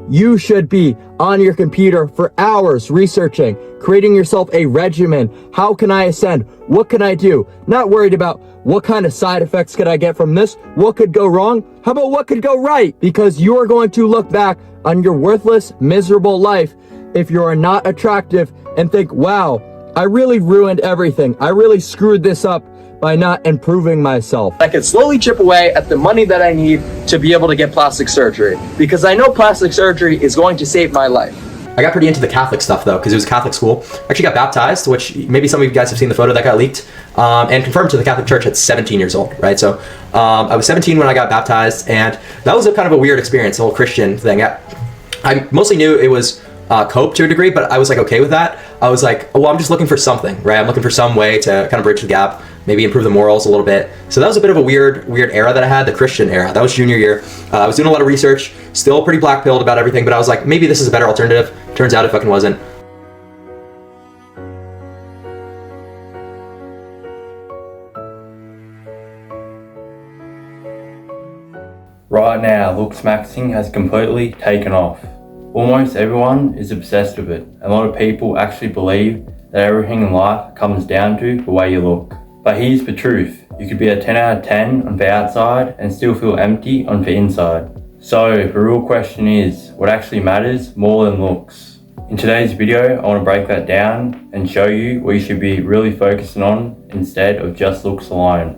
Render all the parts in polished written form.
You should be on your computer for hours researching, creating yourself a regimen. How can I ascend? What can I do? Not worried about what kind of side effects could I get from this? What could go wrong? How about what could go right? Because you are going to look back on your worthless, miserable life if you are not attractive and think, wow, I really ruined everything. I really screwed this up by not improving myself. I can slowly chip away at the money that I need to be able to get plastic surgery, because I know plastic surgery is going to save my life. I got pretty into the Catholic stuff though, because it was a Catholic school. I actually got baptized, which maybe some of you guys have seen the photo that got leaked, and confirmed to the Catholic Church at 17 years old, right? So I was 17 when I got baptized, and that was a kind of a weird experience, the whole Christian thing. I mostly knew it was cope to a degree, but I was like okay with that. I was like, well, I'm just looking for something, right? I'm looking for some way to kind of bridge the gap, maybe improve the morals a little bit. So that was a bit of a weird era that I had, the Christian era. That was junior year. I was doing a lot of research, still pretty black-pilled about everything, but I was like, maybe this is a better alternative. Turns out it fucking wasn't. Right now, looks maxing has completely taken off. Almost everyone is obsessed with it. A lot of people actually believe that everything in life comes down to the way you look. But here's the truth. You could be a 10 out of 10 on the outside and still feel empty on the inside. So the real question is, what actually matters more than looks? In today's video, I want to break that down and show you what you should be really focusing on instead of just looks alone.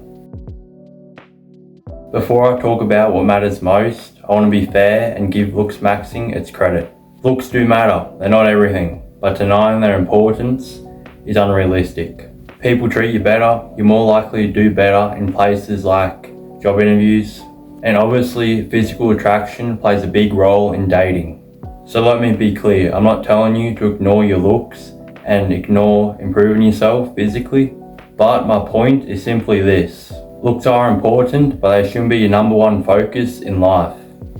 Before I talk about what matters most, I want to be fair and give looks maxing its credit. Looks do matter, they're not everything, but denying their importance is unrealistic. People treat you better, you're more likely to do better in places like job interviews, and obviously physical attraction plays a big role in dating. So let me be clear, I'm not telling you to ignore your looks and ignore improving yourself physically, but my point is simply this. Looks are important, but they shouldn't be your number one focus in life.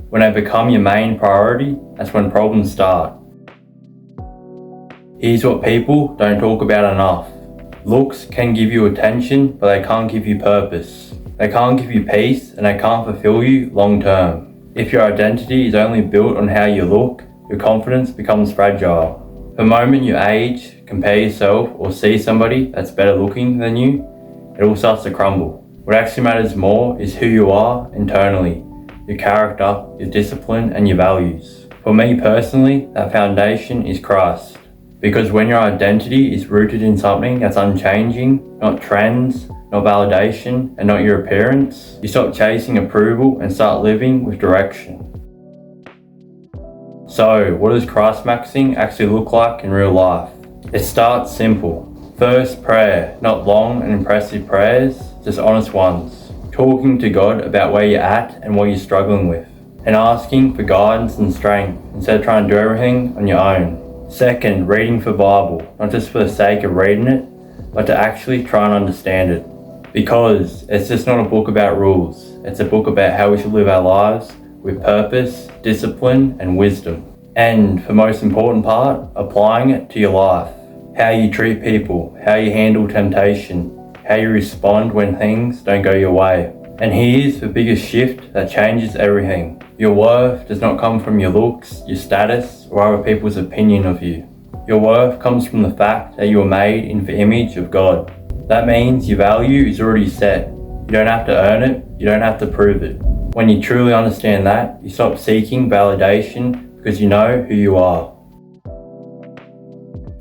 When they become your main priority, that's when problems start. Here's what people don't talk about enough. Looks can give you attention, but they can't give you purpose. They can't give you peace, and they can't fulfill you long term. If your identity is only built on how you look, your confidence becomes fragile. The moment you age, compare yourself, or see somebody that's better looking than you, it all starts to crumble. What actually matters more is who you are internally, your character, your discipline, and your values. For me personally, that foundation is Christ. Because when your identity is rooted in something that's unchanging, not trends, not validation, and not your appearance, you stop chasing approval and start living with direction. So, what does Christ maxing actually look like in real life? It starts simple. First, prayer, not long and impressive prayers, just honest ones. Talking to God about where you're at and what you're struggling with, and asking for guidance and strength instead of trying to do everything on your own. Second, reading the Bible, not just for the sake of reading it, but to actually try and understand it. Because it's just not a book about rules, it's a book about how we should live our lives with purpose, discipline, and wisdom. And the most important part, applying it to your life. How you treat people, how you handle temptation, how you respond when things don't go your way. And here's the biggest shift that changes everything. Your worth does not come from your looks, your status, or other people's opinion of you. Your worth comes from the fact that you were made in the image of God. That means your value is already set. You don't have to earn it, you don't have to prove it. When you truly understand that, you stop seeking validation because you know who you are.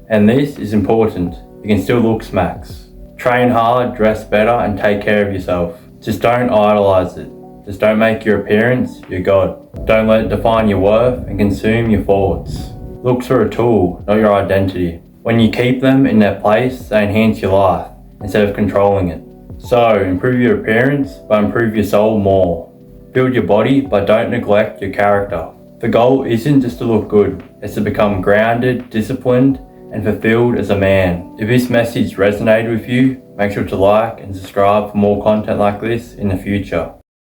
And this is important. You can still look max. Train hard, dress better, and take care of yourself. Just don't idolize it. Just don't make your appearance your God. Don't let it define your worth and consume your thoughts. Looks are a tool, not your identity. When you keep them in their place, they enhance your life instead of controlling it. So, improve your appearance, but improve your soul more. Build your body, but don't neglect your character. The goal isn't just to look good, it's to become grounded, disciplined, and fulfilled as a man. If this message resonated with you, make sure to like and subscribe for more content like this in the future.